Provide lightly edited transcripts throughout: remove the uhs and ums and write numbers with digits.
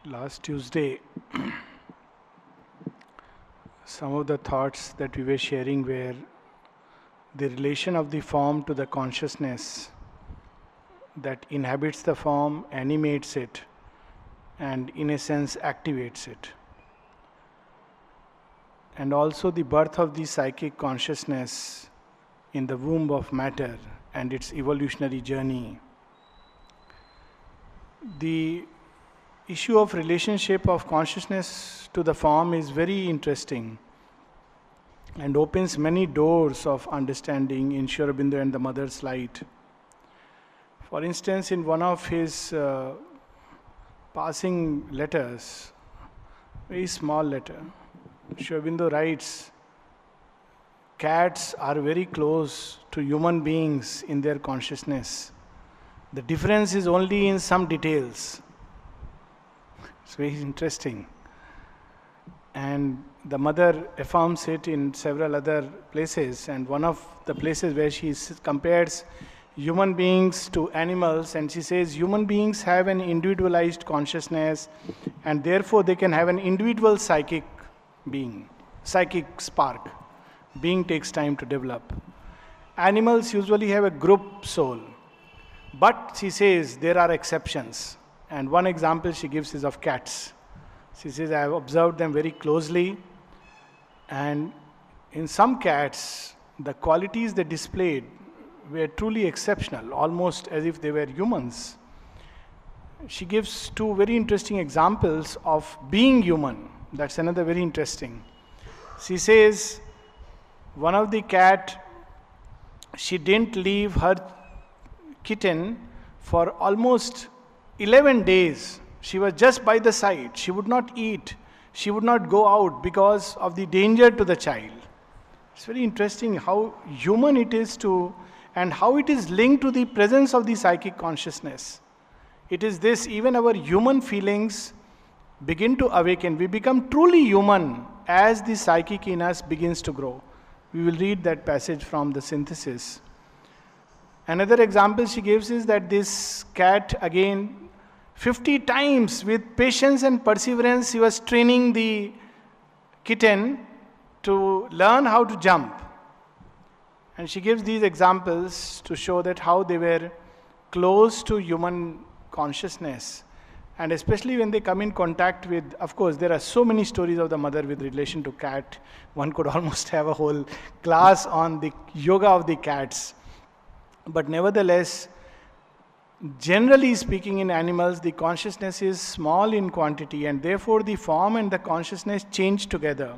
Last Tuesday, some of the thoughts that we were sharing were the relation of the form to the consciousness that inhabits the form, animates it, and in a sense activates it. And also the birth of the psychic consciousness in the womb of matter and its evolutionary journey. The issue of relationship of consciousness to the form is very interesting and opens many doors of understanding in Aurobindo and the Mother's Light. For instance, in one of his passing letters, very small letter, Aurobindo writes, cats are very close to human beings in their consciousness. The difference is only in some details. It's very interesting. And the mother affirms it in several other places. And one of the places where she compares human beings to animals, and she says human beings have an individualized consciousness and therefore they can have an individual psychic being, psychic spark. Being takes time to develop. Animals usually have a group soul. But she says there are exceptions. And one example she gives is of cats. She says, I have observed them very closely. And in some cats, the qualities they displayed were truly exceptional, almost as if they were humans. She gives two very interesting examples of being human. That's another very interesting. She says, one of the cat, she didn't leave her kitten for almost 11 days. She was just by the side. She would not eat. She would not go out because of the danger to the child. It's very interesting how human it is and how it is linked to the presence of the psychic consciousness. It is this, even our human feelings begin to awaken. We become truly human as the psychic in us begins to grow. We will read that passage from the synthesis. Another example she gives is that this cat, again, 50 times with patience and perseverance, he was training the kitten to learn how to jump. And she gives these examples to show that how they were close to human consciousness. And especially when they come in contact with, of course, there are so many stories of the mother with relation to cat. One could almost have a whole class on the yoga of the cats. But nevertheless, generally speaking in animals, the consciousness is small in quantity and therefore the form and the consciousness change together.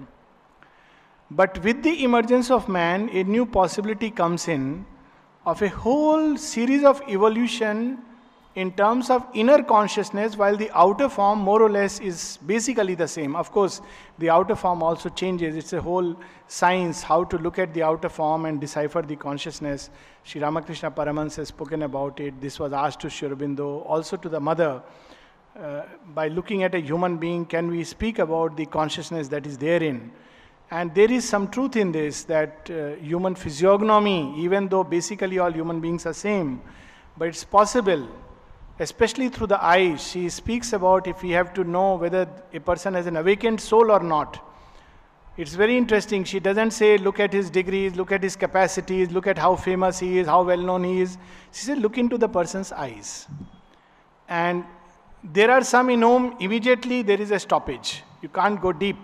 But with the emergence of man, a new possibility comes in of a whole series of evolution in terms of inner consciousness, while the outer form more or less is basically the same. Of course, the outer form also changes. It's a whole science how to look at the outer form and decipher the consciousness. Sri Ramakrishna Paramahansa has spoken about it. This was asked to Sri Aurobindo, also to the mother. By looking at a human being, can we speak about the consciousness that is therein? And there is some truth in this, that human physiognomy, even though basically all human beings are same, but it's possible, especially through the eyes. She speaks about if we have to know whether a person has an awakened soul or not. It's very interesting. She doesn't say, look at his degrees, look at his capacities, look at how famous he is, how well known he is. She said, look into the person's eyes. And there are some in whom immediately there is a stoppage. You can't go deep.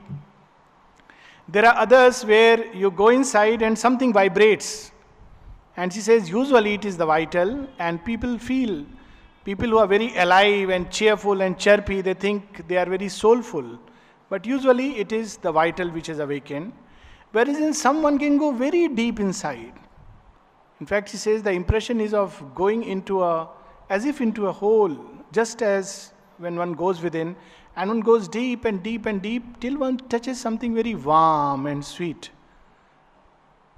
There are others where you go inside and something vibrates. And she says, usually it is the vital, and people who are very alive and cheerful and chirpy, they think they are very soulful. But usually it is the vital which is awakened. Whereas in someone can go very deep inside. In fact, she says the impression is of going as if into a hole, just as when one goes within, and one goes deep and deep and deep till one touches something very warm and sweet.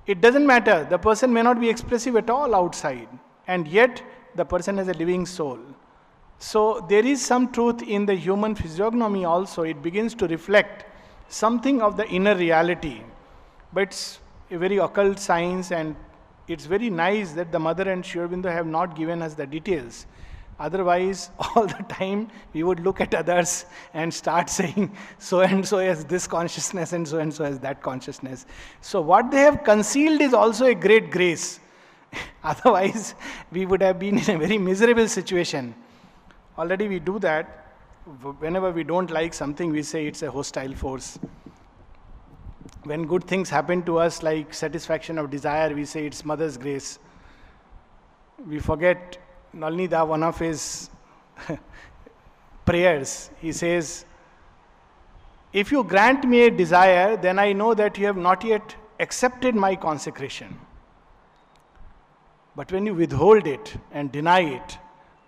It doesn't matter. The person may not be expressive at all outside. And yet, the person has a living soul. So there is some truth in the human physiognomy also. It begins to reflect something of the inner reality. But it's a very occult science, and it's very nice that the mother and Sri Aurobindo have not given us the details. Otherwise, all the time we would look at others and start saying, so and so has this consciousness and so has that consciousness. So what they have concealed is also a great grace. Otherwise, we would have been in a very miserable situation. Already we do that. Whenever we don't like something, we say it's a hostile force. When good things happen to us, like satisfaction of desire, we say it's Mother's grace. We forget Nalnida, one of his prayers. He says, if you grant me a desire, then I know that you have not yet accepted my consecration. But when you withhold it and deny it,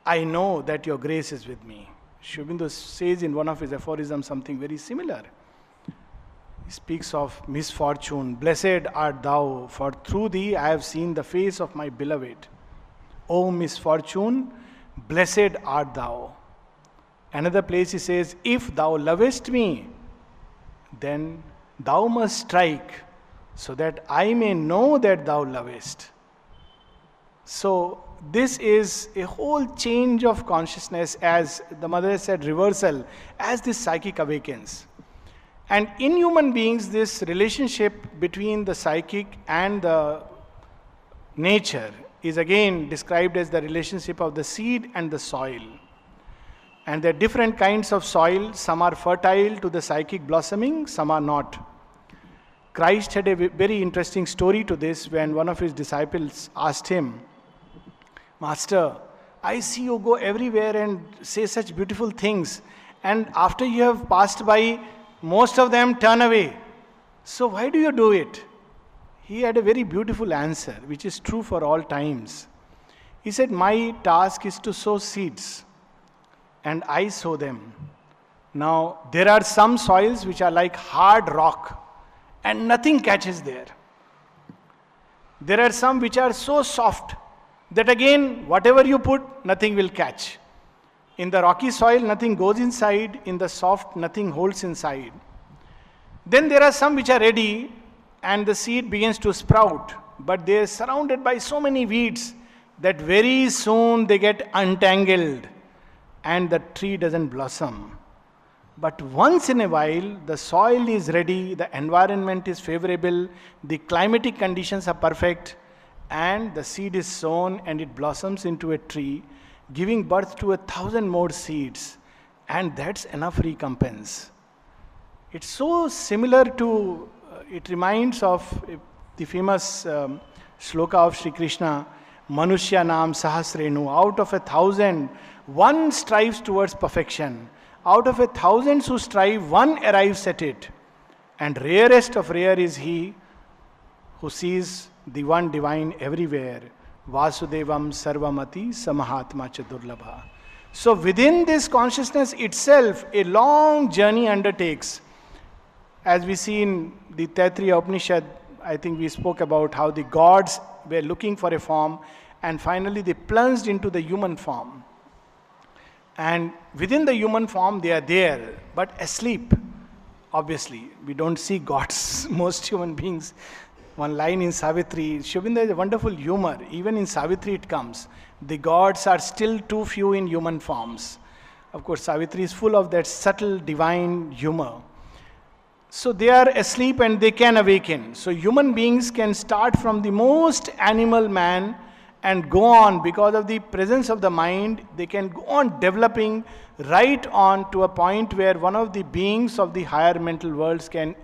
I know that your grace is with me. Aurobindo says in one of his aphorisms something very similar. He speaks of misfortune. Blessed art thou, for through thee I have seen the face of my beloved. O misfortune, blessed art thou. Another place he says, if thou lovest me, then thou must strike, so that I may know that thou lovest. So this is a whole change of consciousness, as the mother said, reversal, as this psychic awakens. And in human beings, this relationship between the psychic and the nature is again described as the relationship of the seed and the soil. And there are different kinds of soil. Some are fertile to the psychic blossoming, some are not. Christ had a very interesting story to this when one of his disciples asked him, Master, I see you go everywhere and say such beautiful things, and after you have passed by, most of them turn away. So why do you do it? He had a very beautiful answer, which is true for all times. He said, my task is to sow seeds, and I sow them. Now, there are some soils which are like hard rock, and nothing catches there. There are some which are so soft, that again, whatever you put, nothing will catch. In the rocky soil, nothing goes inside. In the soft, nothing holds inside. Then there are some which are ready, and the seed begins to sprout. But they are surrounded by so many weeds that very soon they get untangled, and the tree doesn't blossom. But once in a while, the soil is ready, the environment is favorable, the climatic conditions are perfect, and the seed is sown and it blossoms into a tree, giving birth to 1,000 more seeds, and that's enough recompense. It's so similar to, it reminds of the famous shloka of Sri Krishna, Manushya Nam Sahasrenu. Out of 1,000, one strives towards perfection. Out of 1,000 who strive, one arrives at it. And rarest of rare is he who sees the one divine everywhere. Vasudevam Sarvamati Samahatma Chadurlabha. So within this consciousness itself, a long journey undertakes. As we see in the Taittiriya Upanishad, I think we spoke about how the gods were looking for a form, and finally they plunged into the human form. And within the human form they are there, but asleep. Obviously, we don't see gods, most human beings. One line in Savitri, Aurobindo has a wonderful humor. Even in Savitri it comes. The gods are still too few in human forms. Of course, Savitri is full of that subtle divine humor. So they are asleep and they can awaken. So human beings can start from the most animal man and go on, because of the presence of the mind, they can go on developing right on to a point where one of the beings of the higher mental worlds can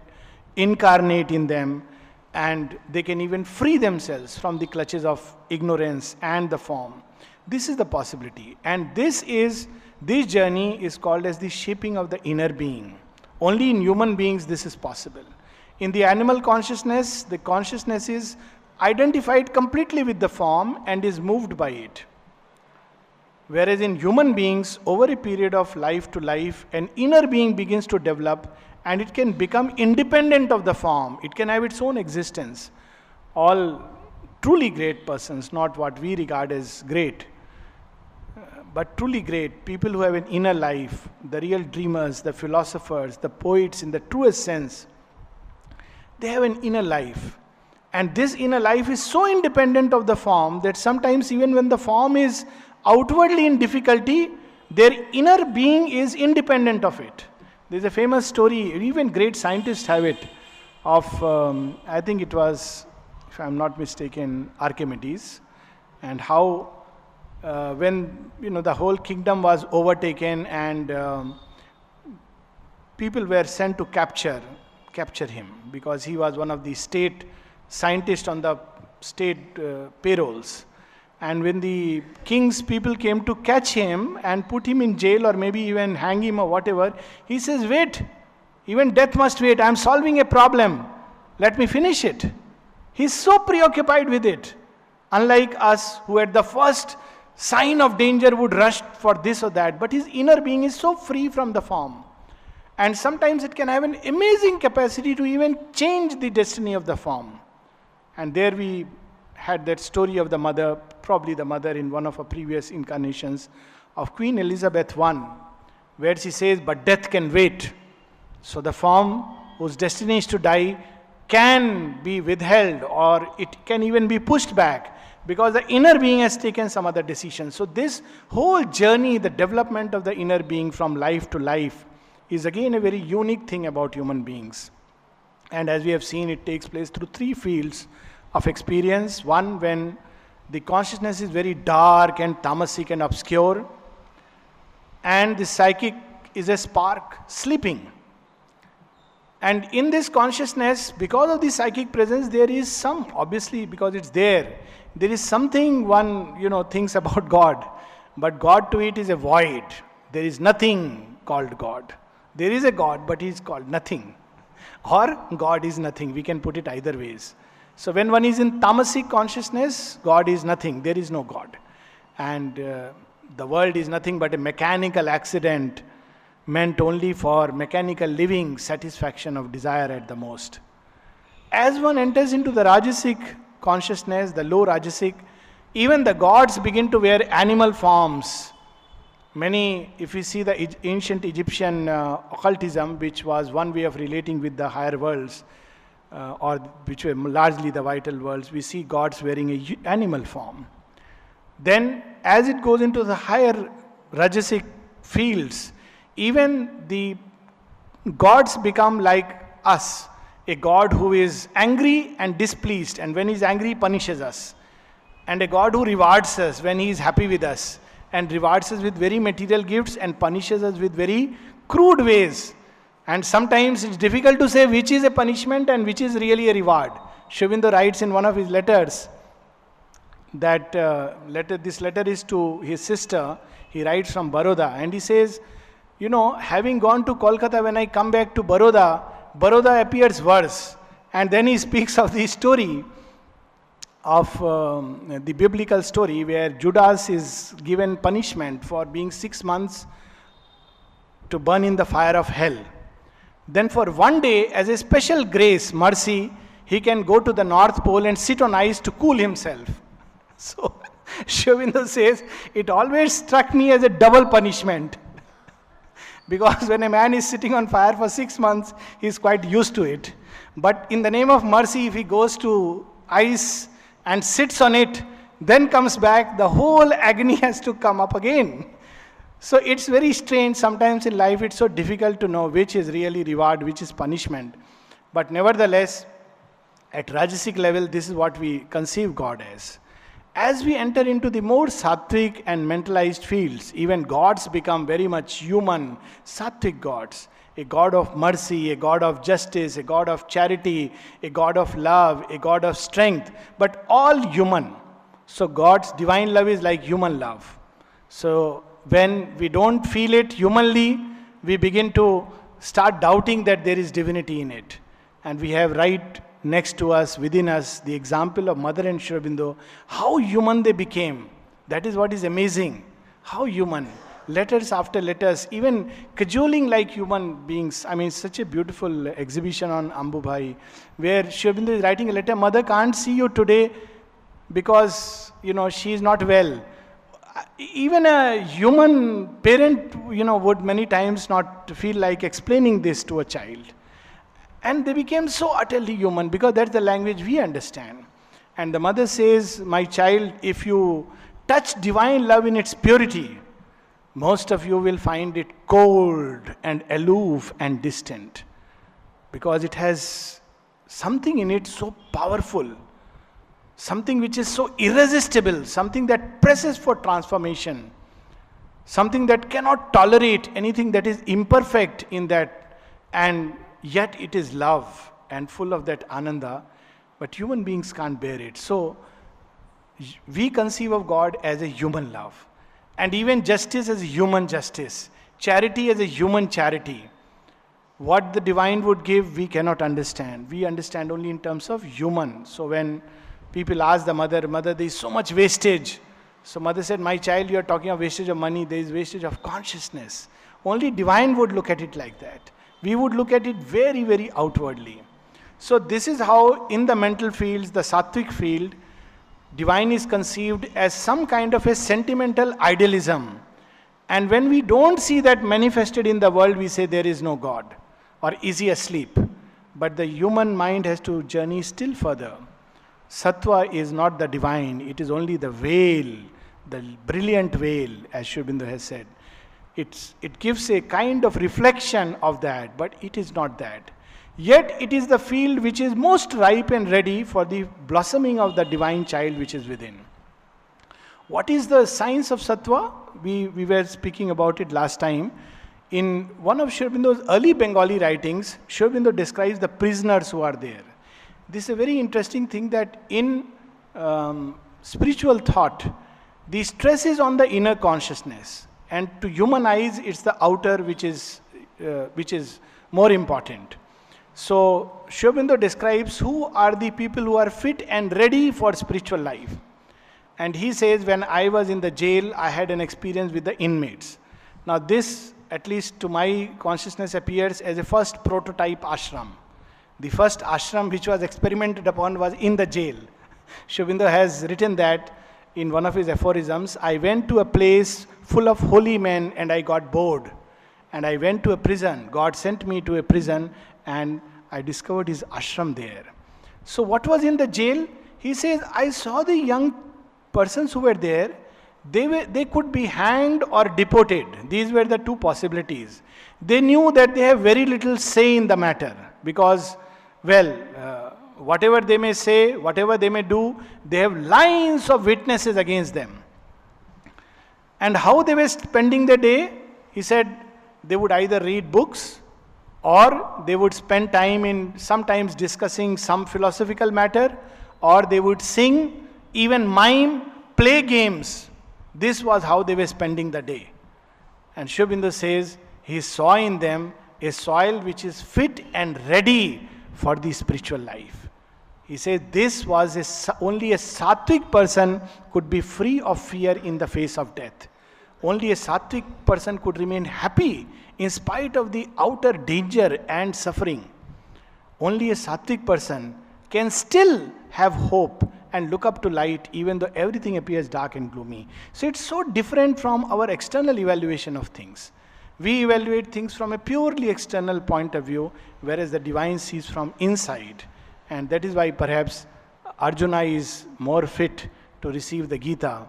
incarnate in them, and they can even free themselves from the clutches of ignorance and the form. This is the possibility. And this journey is called as the shaping of the inner being. Only in human beings this is possible. In the animal consciousness, the consciousness is identified completely with the form and is moved by it. Whereas in human beings, over a period of life to life, an inner being begins to develop, and it can become independent of the form. It can have its own existence. All truly great persons, not what we regard as great, but truly great, people who have an inner life, the real dreamers, the philosophers, the poets in the truest sense, they have an inner life. And this inner life is so independent of the form that sometimes even when the form is outwardly in difficulty, their inner being is independent of it. There's a famous story, even great scientists have it, of, I think it was, if I'm not mistaken, Archimedes, and how when the whole kingdom was overtaken and people were sent to capture him because he was one of the state scientists on the state payrolls. And when the king's people came to catch him and put him in jail or maybe even hang him or whatever, he says, wait, even death must wait. I'm solving a problem. Let me finish it. He's so preoccupied with it. Unlike us who at the first sign of danger would rush for this or that. But his inner being is so free from the form. And sometimes it can have an amazing capacity to even change the destiny of the form. And there we had that story of the mother, probably the mother in one of her previous incarnations of Queen Elizabeth I, where she says, but death can wait. So the form whose destiny is to die can be withheld, or it can even be pushed back because the inner being has taken some other decision. So this whole journey, the development of the inner being from life to life, is again a very unique thing about human beings. And as we have seen, it takes place through three fields of experience. One, when the consciousness is very dark and tamasic and obscure, and the psychic is a spark sleeping. And in this consciousness, because of the psychic presence, there is some, obviously because it's there is something one, thinks about God. But God to it is a void. There is nothing called God. There is a God, but he is called nothing. Or God is nothing. We can put it either ways. So when one is in tamasic consciousness, God is nothing. There is no God. And the world is nothing but a mechanical accident meant only for mechanical living, satisfaction of desire at the most. As one enters into the Rajasic consciousness, the low Rajasic, even the gods begin to wear animal forms. Many, if we see the ancient Egyptian occultism, which was one way of relating with the higher worlds, or which were largely the vital worlds, we see gods wearing an animal form. Then, as it goes into the higher Rajasic fields, even the gods become like us. A god who is angry and displeased, and when he is angry, punishes us. And a god who rewards us when he is happy with us, and rewards us with very material gifts and punishes us with very crude ways. And sometimes it's difficult to say which is a punishment and which is really a reward. Aurobindo writes in one of his letters that this letter is to his sister. He writes from Baroda, and he says, having gone to Kolkata, when I come back to Baroda appears worse. And then he speaks of the story of the biblical story where Judas is given punishment for being 6 months to burn in the fire of hell. Then for one day, as a special grace, mercy, he can go to the North Pole and sit on ice to cool himself. So Aurobindo says, it always struck me as a double punishment. Because when a man is sitting on fire for 6 months, he is quite used to it. But in the name of mercy, if he goes to ice and sits on it, then comes back, the whole agony has to come up again. So it's very strange. Sometimes in life it's so difficult to know which is really reward, which is punishment. But nevertheless, at Rajasic level, this is what we conceive God as. As we enter into the more sattvic and mentalized fields, even gods become very much human, sattvic gods. A God of mercy, a God of justice, a God of charity, a God of love, a God of strength, but all human. So God's divine love is like human love. So when we don't feel it humanly, we begin to start doubting that there is divinity in it. And we have right next to us, within us, the example of Mother and Aurobindo, how human they became. That is what is amazing. How human. Letters after letters, even cajoling like human beings. I mean, such a beautiful exhibition on Ambubhai, where Aurobindo is writing a letter, Mother can't see you today because, she is not well. Even a human parent, would many times not feel like explaining this to a child. And they became so utterly human because that's the language we understand. And the mother says, my child, if you touch divine love in its purity, most of you will find it cold and aloof and distant, because it has something in it so powerful, something which is so irresistible, something that presses for transformation, something that cannot tolerate anything that is imperfect in that, and yet it is love and full of that ananda, but human beings can't bear it. So we conceive of God as a human love, and even justice as a human justice, charity as a human charity. What the divine would give, we cannot understand. We understand only in terms of human. So when people ask the mother, there is so much wastage. So mother said, my child, you are talking of wastage of money, there is wastage of consciousness. Only divine would look at it like that. We would look at it very, very outwardly. So this is how in the mental fields, the sattvic field, divine is conceived as some kind of a sentimental idealism. And when we don't see that manifested in the world, we say there is no God, or is he asleep? But the human mind has to journey still further. Sattva is not the divine, it is only the veil, the brilliant veil, as Sri Aurobindo has said. It gives a kind of reflection of that, but it is not that. Yet it is the field which is most ripe and ready for the blossoming of the divine child which is within. What is the science of Sattva? We were speaking about it last time. In one of Sri Aurobindo's early Bengali writings, Sri Aurobindo describes the prisoners who are there. This is a very interesting thing, that in spiritual thought, the stress is on the inner consciousness, and to human eyes it's the outer which is more important. So Sri Aurobindo describes who are the people who are fit and ready for spiritual life. And he says, when I was in the jail, I had an experience with the inmates. Now this, at least to my consciousness, appears as a first prototype ashram. The first ashram which was experimented upon was in the jail. Sri Aurobindo has written that in one of his aphorisms, I went to a place full of holy men and I got bored. And I went to a prison. God sent me to a prison and I discovered his ashram there. So what was in the jail? He says, I saw the young persons who were there. They could be hanged or deported. These were the two possibilities. They knew that they have very little say in the matter, because, whatever they may say, whatever they may do, they have lines of witnesses against them. And how they were spending the day? He said they would either read books, or they would spend time in sometimes discussing some philosophical matter, or they would sing, even mime, play games. This was how they were spending the day. And Sri Aurobindo says he saw in them a soil which is fit and ready for the spiritual life. He says this was only a sattvic person could be free of fear in the face of death. Only a sattvic person could remain happy in spite of the outer danger and suffering. Only a sattvic person can still have hope and look up to light even though everything appears dark and gloomy. So it's so different from our external evaluation of things. We evaluate things from a purely external point of view, whereas the divine sees from inside. And that is why perhaps Arjuna is more fit to receive the Gita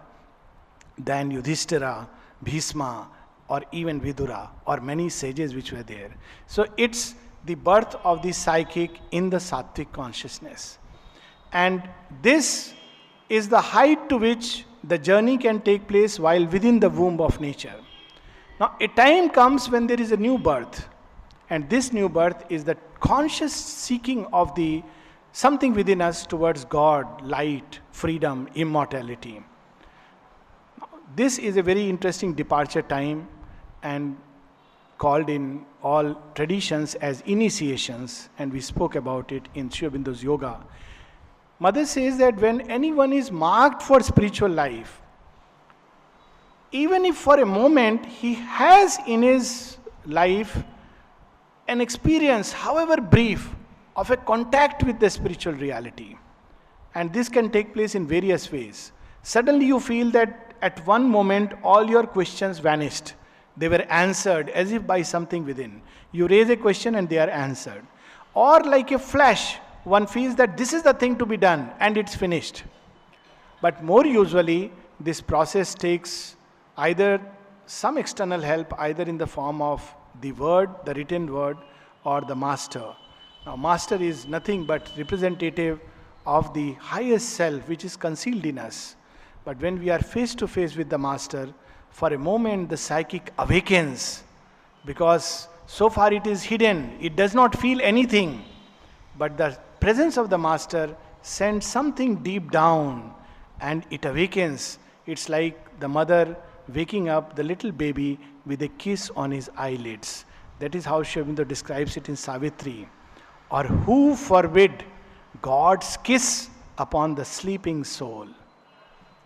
than Yudhishthira, Bhisma, or even Vidura, or many sages which were there. So it's the birth of the psychic in the sattvic consciousness. And this is the height to which the journey can take place while within the womb of nature. Now, a time comes when there is a new birth, and this new birth is the conscious seeking of the something within us towards God, light, freedom, immortality. This is a very interesting departure time, and called in all traditions as initiations, and we spoke about it in Sri Aurobindo's Yoga. Mother says that when anyone is marked for spiritual life, even if for a moment he has in his life an experience, however brief, of a contact with the spiritual reality, and this can take place in various ways. Suddenly you feel that at one moment all your questions vanished. They were answered as if by something within. You raise a question and they are answered. Or like a flash, one feels that this is the thing to be done and it's finished. But more usually, this process takes either some external help, either in the form of the word, the written word, or the master. Now, master is nothing but representative of the highest self which is concealed in us. But when we are face to face with the master, for a moment the psychic awakens, because so far it is hidden, it does not feel anything. But the presence of the master sends something deep down and it awakens. It's like the mother waking up the little baby with a kiss on his eyelids. That is how Aurobindo describes it in Savitri. Or who forbid God's kiss upon the sleeping soul?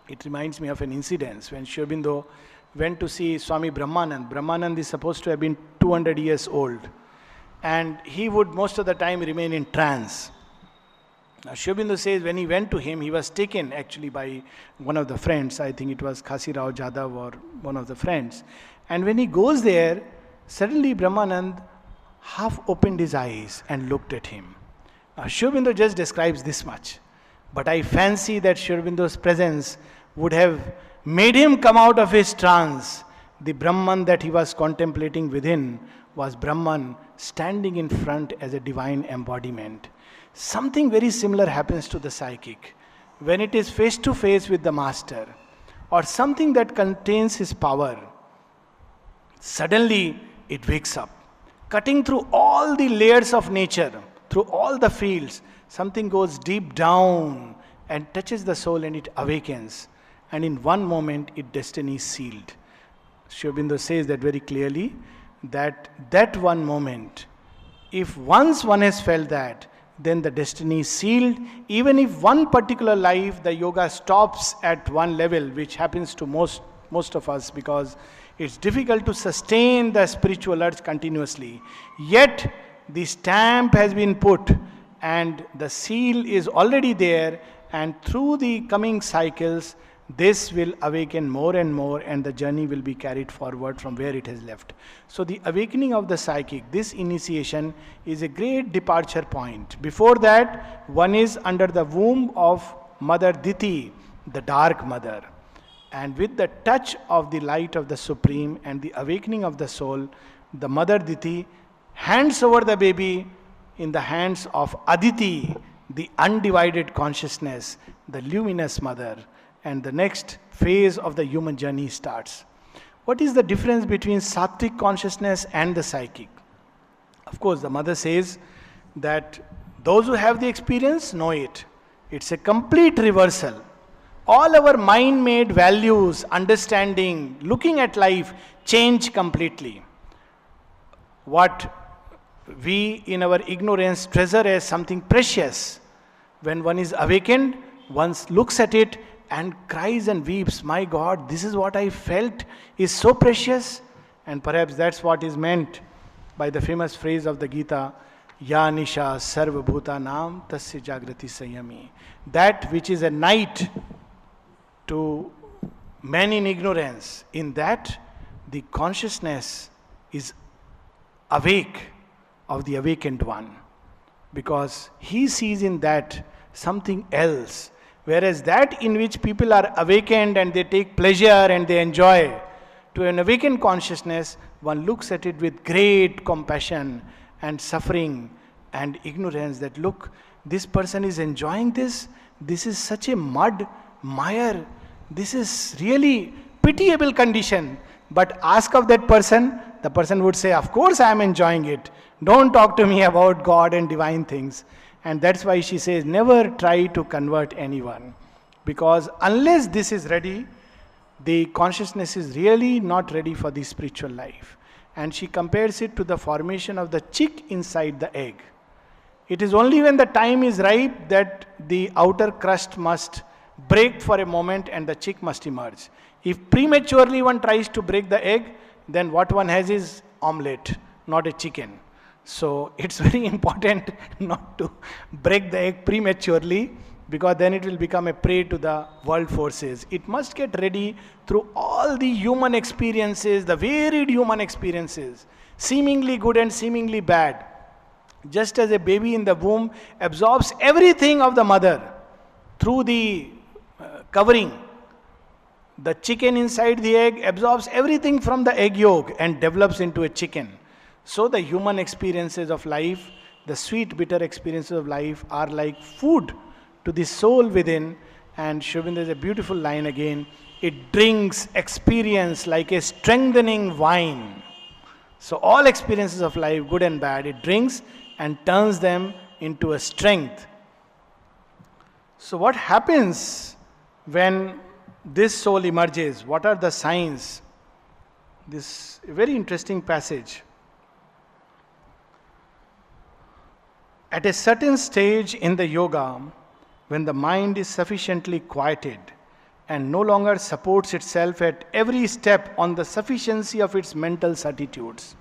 It reminds me of an incident when Aurobindo went to see Swami Brahmanand. Brahmanand is supposed to have been 200 years old, and he would most of the time remain in trance. Now Aurobindo says when he went to him, he was taken actually by one of the friends. I think it was Khasi Rao Jadhav or one of the friends. And when he goes there, suddenly Brahmanand half opened his eyes and looked at him. Now Aurobindo just describes this much. But I fancy that Aurobindo's presence would have made him come out of his trance. The Brahman that he was contemplating within was Brahman standing in front as a divine embodiment. Something very similar happens to the psychic. When it is face to face with the master, or something that contains his power, suddenly it wakes up. Cutting through all the layers of nature, through all the fields, something goes deep down and touches the soul and it awakens. And in one moment, its destiny is sealed. Aurobindo says that very clearly, that one moment, if once one has felt that, then the destiny is sealed. Even if one particular life, the yoga stops at one level, which happens to most of us, because it's difficult to sustain the spiritual urge continuously. Yet, the stamp has been put and the seal is already there, and through the coming cycles, this will awaken more and more, and the journey will be carried forward from where it has left. So the awakening of the psychic, this initiation, is a great departure point. Before that, one is under the womb of Mother Diti, the dark mother. And with the touch of the light of the Supreme and the awakening of the soul, the Mother Diti hands over the baby in the hands of Aditi, the undivided consciousness, the luminous mother. And the next phase of the human journey starts. What is the difference between sattvic consciousness and the psychic? Of course, the mother says that those who have the experience know it. It's a complete reversal. All our mind-made values, understanding, looking at life change completely. What we in our ignorance treasure as something precious, when one is awakened, one looks at it and cries and weeps, my God, this is what I felt is so precious. And perhaps that's what is meant by the famous phrase of the Gita, Ya Nisha Sarva Bhuta Nam Tasya Jagrati Sanyami. That which is a night to man in ignorance, in that the consciousness is awake of the awakened one, because he sees in that something else. Whereas that in which people are awakened and they take pleasure and they enjoy, to an awakened consciousness, one looks at it with great compassion and suffering and ignorance, that look, this person is enjoying this, this is such a mud, mire, this is really pitiable condition. But ask of that person, the person would say, of course I am enjoying it. Don't talk to me about God and divine things. And that's why she says, never try to convert anyone. Because unless this is ready, the consciousness is really not ready for the spiritual life. And she compares it to the formation of the chick inside the egg. It is only when the time is ripe that the outer crust must break for a moment and the chick must emerge. If prematurely one tries to break the egg, then what one has is omelette, not a chicken. So it's very important not to break the egg prematurely, because then it will become a prey to the world forces. It must get ready through all the human experiences, the varied human experiences, seemingly good and seemingly bad. Just as a baby in the womb absorbs everything of the mother through the covering, The chicken inside the egg absorbs everything from the egg yolk and develops into a chicken. So the human experiences of life, the sweet bitter experiences of life are like food to the soul within. And Shobin, there's a beautiful line again. It drinks experience like a strengthening wine. So all experiences of life, good and bad, it drinks and turns them into a strength. So what happens when this soul emerges? What are the signs? This very interesting passage. At a certain stage in the yoga, when the mind is sufficiently quieted and no longer supports itself at every step on the sufficiency of its mental certitudes,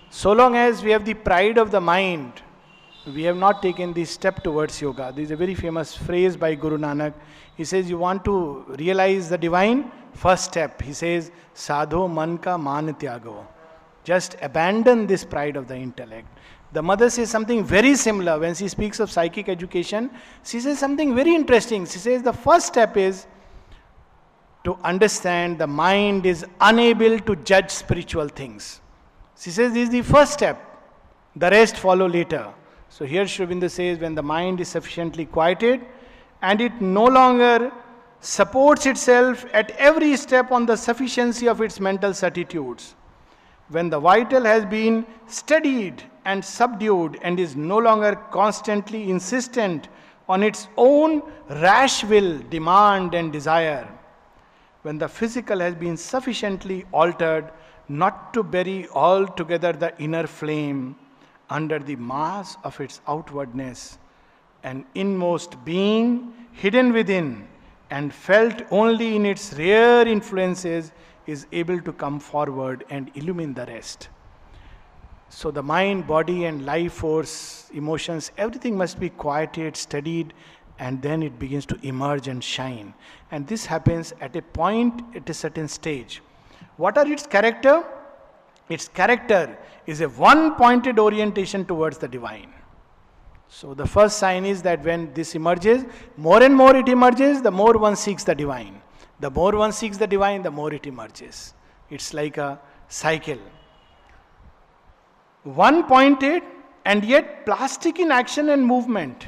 so long as we have the pride of the mind, we have not taken the step towards yoga. There is a very famous phrase by Guru Nanak. He says, you want to realize the divine? First step, he says, sadho man ka maan tyago. Just abandon this pride of the intellect. The mother says something very similar when she speaks of psychic education. She says something very interesting. She says the first step is to understand the mind is unable to judge spiritual things. She says this is the first step. The rest follow later. So here Sri Aurobindo says when the mind is sufficiently quieted and it no longer supports itself at every step on the sufficiency of its mental certitudes, when the vital has been steadied and subdued and is no longer constantly insistent on its own rash will, demand and desire, when the physical has been sufficiently altered not to bury altogether the inner flame under the mass of its outwardness, an inmost being hidden within and felt only in its rare influences is able to come forward and illumine the rest. So the mind, body and life force, emotions, everything must be quieted, studied, and then it begins to emerge and shine. And this happens at a point, at a certain stage. What are its character? Its character is a one-pointed orientation towards the divine. So the first sign is that when this emerges, more and more it emerges, the more one seeks the divine. The more one seeks the divine, the more it emerges. It's like a cycle. One-pointed and yet plastic in action and movement.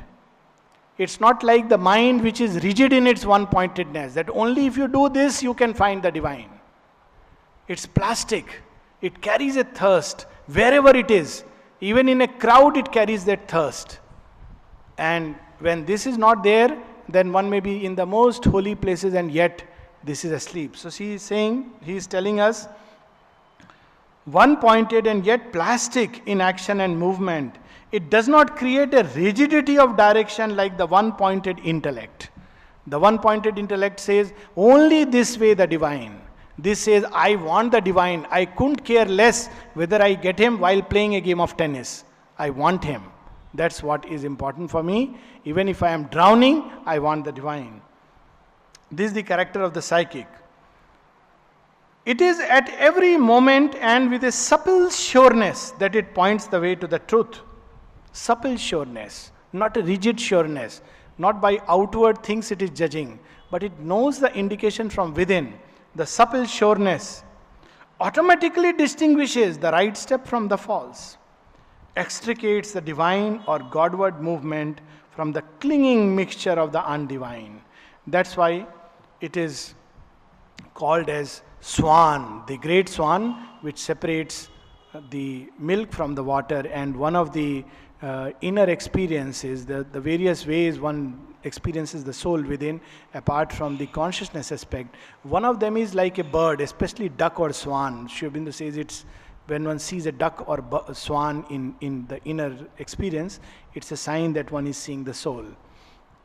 It's not like the mind which is rigid in its one-pointedness, that only if you do this you can find the divine. It's plastic. It carries a thirst wherever it is. Even in a crowd it carries that thirst. And when this is not there, then one may be in the most holy places and yet this is asleep. So he is telling us, one-pointed and yet plastic in action and movement. It does not create a rigidity of direction like the one-pointed intellect. The one-pointed intellect says, only this way the divine. This says, I want the divine. I couldn't care less whether I get him while playing a game of tennis. I want him. That's what is important for me. Even if I am drowning, I want the divine. This is the character of the psychic. It is at every moment and with a supple sureness that it points the way to the truth. Supple sureness, not a rigid sureness. Not by outward things it is judging, but it knows the indication from within. The supple sureness automatically distinguishes the right step from the false, extricates the divine or Godward movement from the clinging mixture of the undivine. That's why it is called as swan, the great swan which separates the milk from the water. And one of the inner experiences, the various ways one experiences the soul within apart from the consciousness aspect, one of them is like a bird, especially duck or swan. Sri Aurobindo says it's when one sees a duck or swan in the inner experience, it's a sign that one is seeing the soul.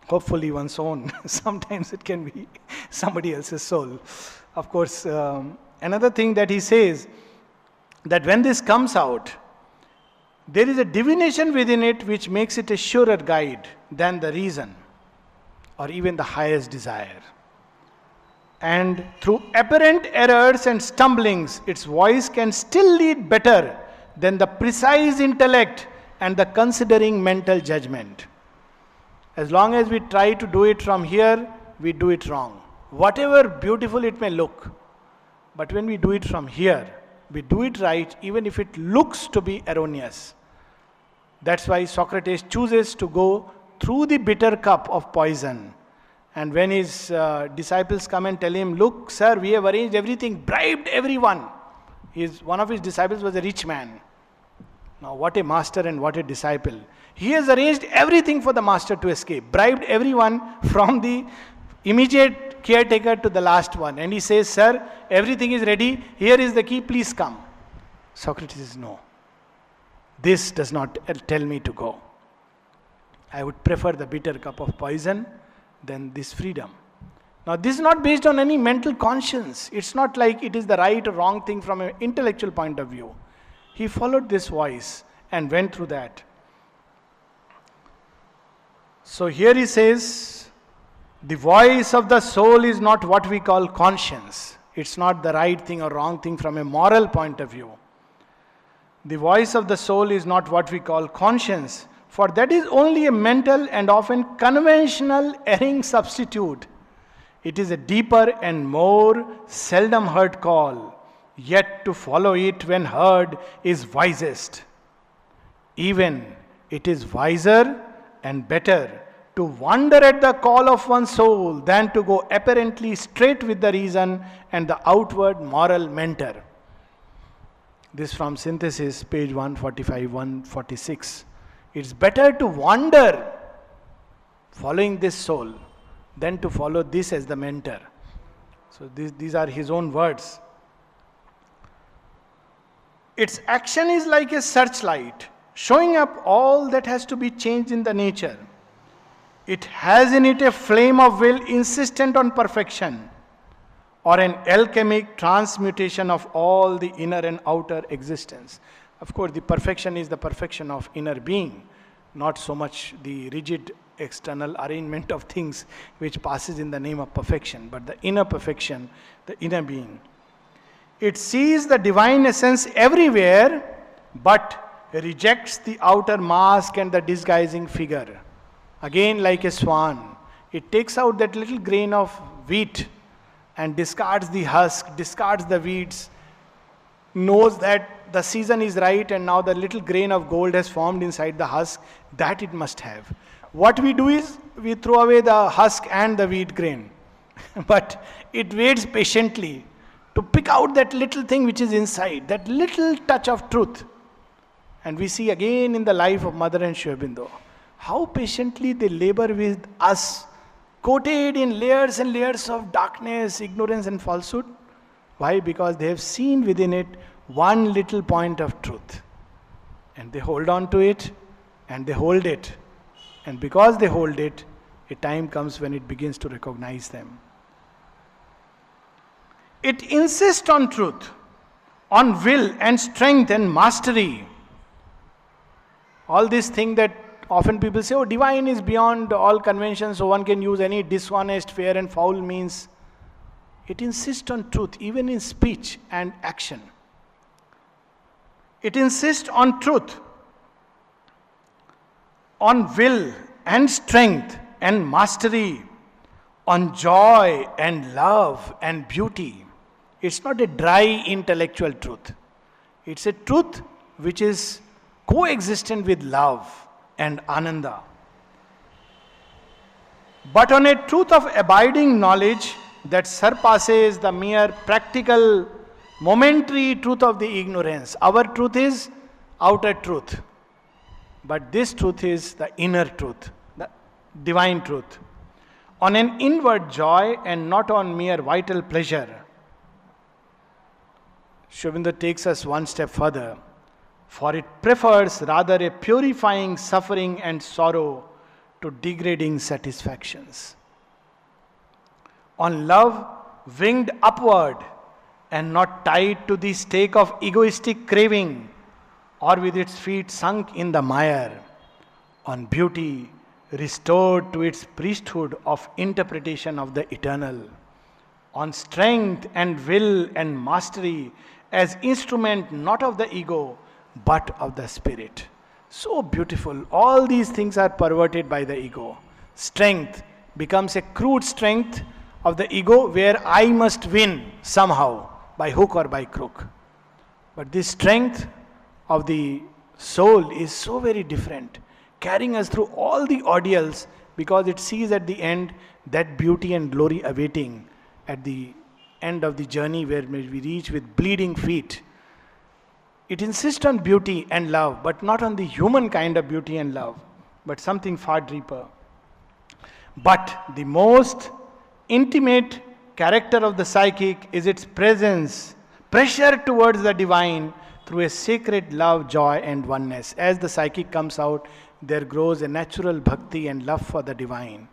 Hopefully one's own. Sometimes it can be somebody else's soul. Of course, another thing that he says, that when this comes out, there is a divination within it which makes it a surer guide than the reason or even the highest desire. And through apparent errors and stumblings, its voice can still lead better than the precise intellect and the considering mental judgment. As long as we try to do it from here, we do it wrong. whatever beautiful it may look. But when we do it from here, we do it right, even if it looks to be erroneous. That's why Socrates chooses to go through the bitter cup of poison. And when his disciples come and tell him, look, sir, we have arranged everything, bribed everyone. One of his disciples was a rich man. Now, what a master and what a disciple. He has arranged everything for the master to escape, bribed everyone from the immediate caretaker to the last one. And he says, sir, everything is ready. Here is the key, please come. Socrates says, no. This does not tell me to go. I would prefer the bitter cup of poison than this freedom. Now, this is not based on any mental conscience. It's not like it is the right or wrong thing from an intellectual point of view. He followed this voice and went through that. So here he says, the voice of the soul is not what we call conscience. It's not the right thing or wrong thing from a moral point of view. The voice of the soul is not what we call conscience, for that is only a mental and often conventional erring substitute. It is a deeper and more seldom heard call, yet to follow it when heard is wisest. Even it is wiser and better to wonder at the call of one's soul than to go apparently straight with the reason and the outward moral mentor. This from Synthesis, page 145, 146. It's better to wander following this soul than to follow this as the mentor. So these are his own words. Its action is like a searchlight, showing up all that has to be changed in the nature. It has in it a flame of will insistent on perfection, or an alchemic transmutation of all the inner and outer existence. Of course, the perfection is the perfection of inner being, not so much the rigid external arrangement of things which passes in the name of perfection, but the inner perfection, the inner being. It sees the divine essence everywhere, but rejects the outer mask and the disguising figure. Again, like a swan, it takes out that little grain of wheat and discards the husk, discards the weeds, knows that the season is right and now the little grain of gold has formed inside the husk, that it must have. What we do is we throw away the husk and the wheat grain, but it waits patiently to pick out that little thing which is inside, that little touch of truth. And we see again in the life of Mother and Aurobindo, how patiently they labor with us, coated in layers and layers of darkness, ignorance and falsehood. Why? Because they have seen within it one little point of truth. And they hold on to it, and they hold it. And because they hold it, a time comes when it begins to recognize them. It insists on truth, on will and strength and mastery. All this thing that often people say, oh, divine is beyond all conventions, so one can use any dishonest, fair and foul means. It insists on truth, even in speech and action. It insists on truth, on will and strength and mastery, on joy and love and beauty. It's not a dry intellectual truth. It's a truth which is coexistent with love and ananda. But on a truth of abiding knowledge that surpasses the mere practical, momentary truth of the ignorance. Our truth is outer truth. But this truth is the inner truth, the divine truth. On an inward joy and not on mere vital pleasure. Aurobindo takes us one step further. For it prefers rather a purifying suffering and sorrow to degrading satisfactions. On love winged upward and not tied to the stake of egoistic craving or with its feet sunk in the mire. On beauty restored to its priesthood of interpretation of the eternal. On strength and will and mastery as instrument not of the ego but of the spirit. So beautiful. All these things are perverted by the ego. Strength becomes a crude strength of the ego where I must win somehow, by hook or by crook. But this strength of the soul is so very different, carrying us through all the ordeals because it sees at the end that beauty and glory awaiting at the end of the journey where we reach with bleeding feet. It insists on beauty and love, but not on the human kind of beauty and love, but something far deeper. But the most intimate character of the psychic is its presence, pressure towards the divine through a sacred love, joy, and oneness. As the psychic comes out, there grows a natural bhakti and love for the divine.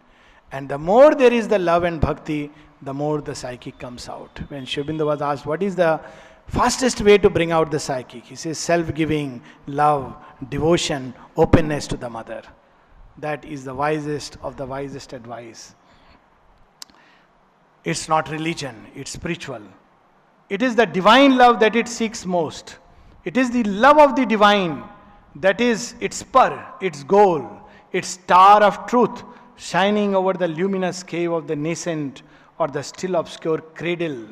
And the more there is the love and bhakti, the more the psychic comes out. When Aurobindo was asked, what is the fastest way to bring out the psychic? He says, self-giving, love, devotion, openness to the mother. That is the wisest of the wisest advice. It's not religion, it's spiritual. It is the divine love that it seeks most. It is the love of the divine that is its spur, its goal, its star of truth, shining over the luminous cave of the nascent or the still obscure cradle.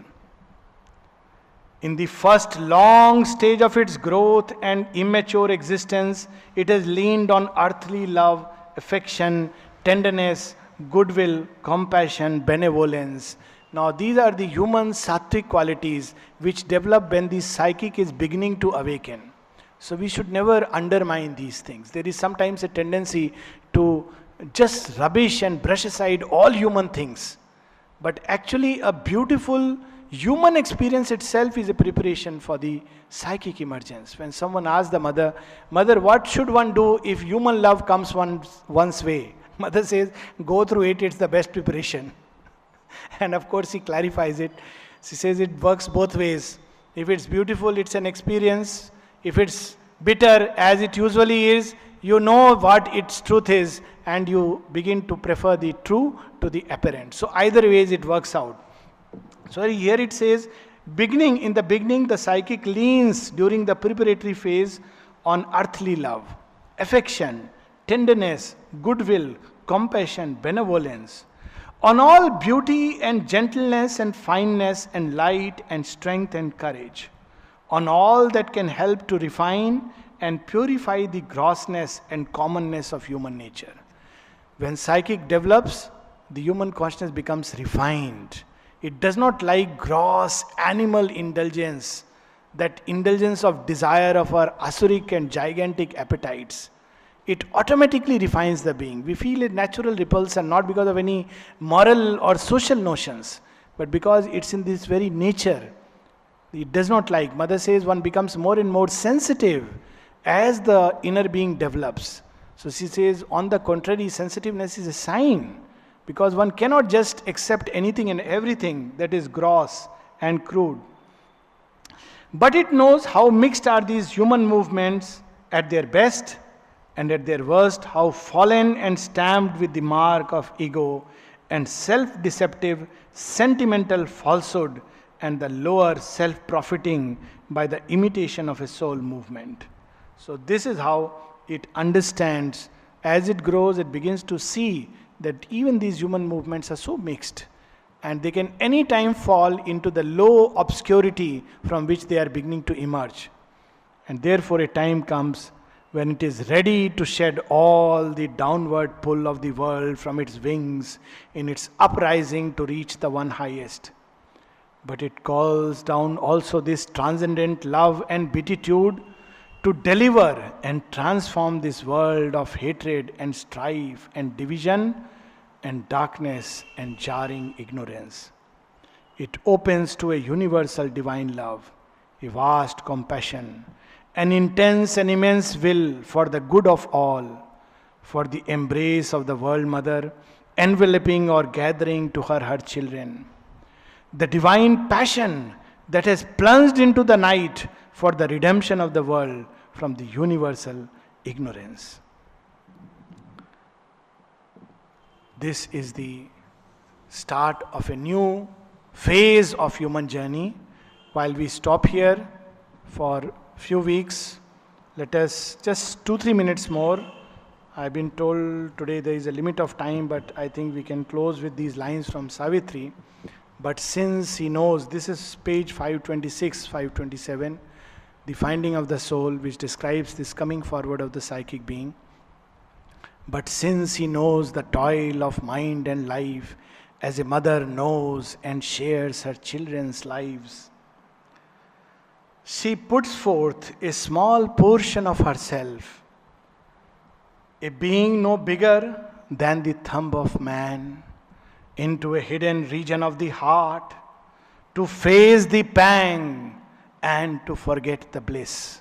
In the first long stage of its growth and immature existence, it has leaned on earthly love, affection, tenderness, goodwill, compassion, benevolence. Now, these are the human sattvic qualities which develop when the psychic is beginning to awaken. So, we should never undermine these things. There is sometimes a tendency to just rubbish and brush aside all human things. But actually, a beautiful human experience itself is a preparation for the psychic emergence. When someone asks the mother, "Mother, what should one do if human love comes one's way?" Mother says, "Go through it, it's the best preparation." And of course, she clarifies it. She says it works both ways. If it's beautiful, it's an experience. If it's bitter, as it usually is, you know what its truth is, and you begin to prefer the true to the apparent. So either ways, it works out. So here it says, in the beginning, the psychic leans during the preparatory phase on earthly love, affection, tenderness, goodwill, compassion, benevolence, on all beauty and gentleness and fineness and light and strength and courage, on all that can help to refine and purify the grossness and commonness of human nature. When psychic develops, the human consciousness becomes refined. It does not like gross animal indulgence, that indulgence of desire of our asuric and gigantic appetites. It automatically refines the being. We feel a natural repulsion not because of any moral or social notions, but because it's in this very nature. It does not like. Mother says one becomes more and more sensitive as the inner being develops. So she says, on the contrary, sensitiveness is a sign. Because one cannot just accept anything and everything that is gross and crude. But it knows how mixed are these human movements at their best and at their worst, how fallen and stamped with the mark of ego and self-deceptive, sentimental falsehood and the lower self-profiting by the imitation of a soul movement. So this is how it understands. As it grows, it begins to see that even these human movements are so mixed and they can anytime fall into the low obscurity from which they are beginning to emerge. And therefore a time comes when it is ready to shed all the downward pull of the world from its wings in its uprising to reach the one highest. But it calls down also this transcendent love and beatitude to deliver and transform this world of hatred and strife and division and darkness and jarring ignorance. It opens to a universal divine love, a vast compassion, an intense and immense will for the good of all, for the embrace of the world mother, enveloping or gathering to her children. The divine passion that has plunged into the night for the redemption of the world from the universal ignorance. This is the start of a new phase of human journey. While we stop here for few weeks, let us just 2-3 minutes more. I've been told today there is a limit of time, but I think we can close with these lines from Savitri. But since he knows, this is page 526, 527, the finding of the soul, which describes this coming forward of the psychic being. But since he knows the toil of mind and life, as a mother knows and shares her children's lives, she puts forth a small portion of herself, a being no bigger than the thumb of man, into a hidden region of the heart, to face the pang and to forget the bliss.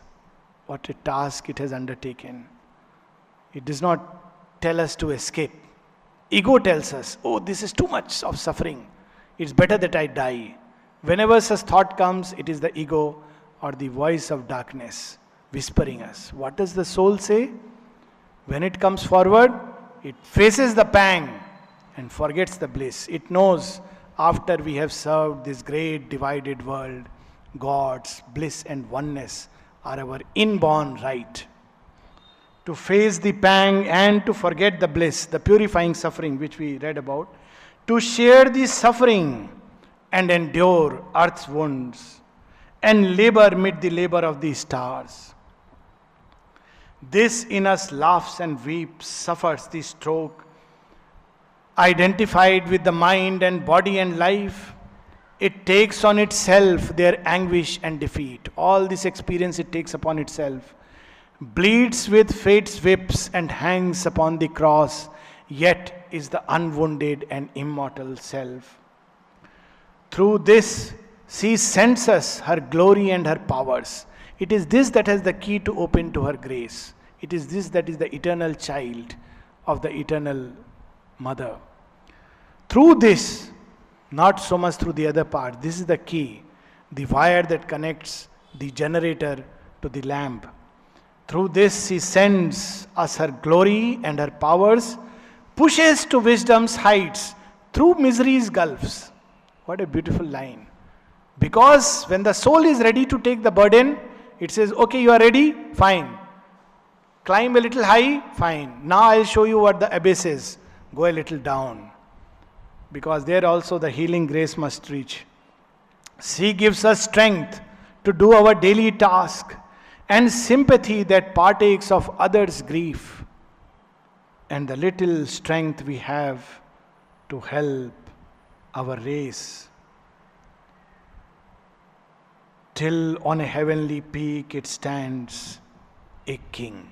What a task it has undertaken. It does not tell us to escape. Ego tells us, oh, this is too much of suffering. It's better that I die. Whenever such thought comes, it is the ego or the voice of darkness whispering us. What does the soul say? When it comes forward, it faces the pang and forgets the bliss. It knows after we have served this great divided world, God's bliss and oneness are our inborn right. To face the pang and to forget the bliss, the purifying suffering which we read about, to share the suffering and endure earth's wounds and labor mid the labor of the stars. This in us laughs and weeps, suffers the stroke, identified with the mind and body and life. It takes on itself their anguish and defeat. All this experience it takes upon itself. Bleeds with fate's whips and hangs upon the cross, yet is the unwounded and immortal self. Through this, she sends us her glory and her powers. It is this that has the key to open to her grace. It is this that is the eternal child of the eternal mother. Through this, not so much through the other part, this is the key, the wire that connects the generator to the lamp. Through this, she sends us her glory and her powers, pushes to wisdom's heights, through misery's gulfs. What a beautiful line. Because when the soul is ready to take the burden, it says, okay, you are ready? Fine. Climb a little high? Fine. Now I'll show you what the abyss is. Go a little down. Because there also the healing grace must reach. She gives us strength to do our daily task and sympathy that partakes of others' grief, and the little strength we have to help our race, till on a heavenly peak it stands a king.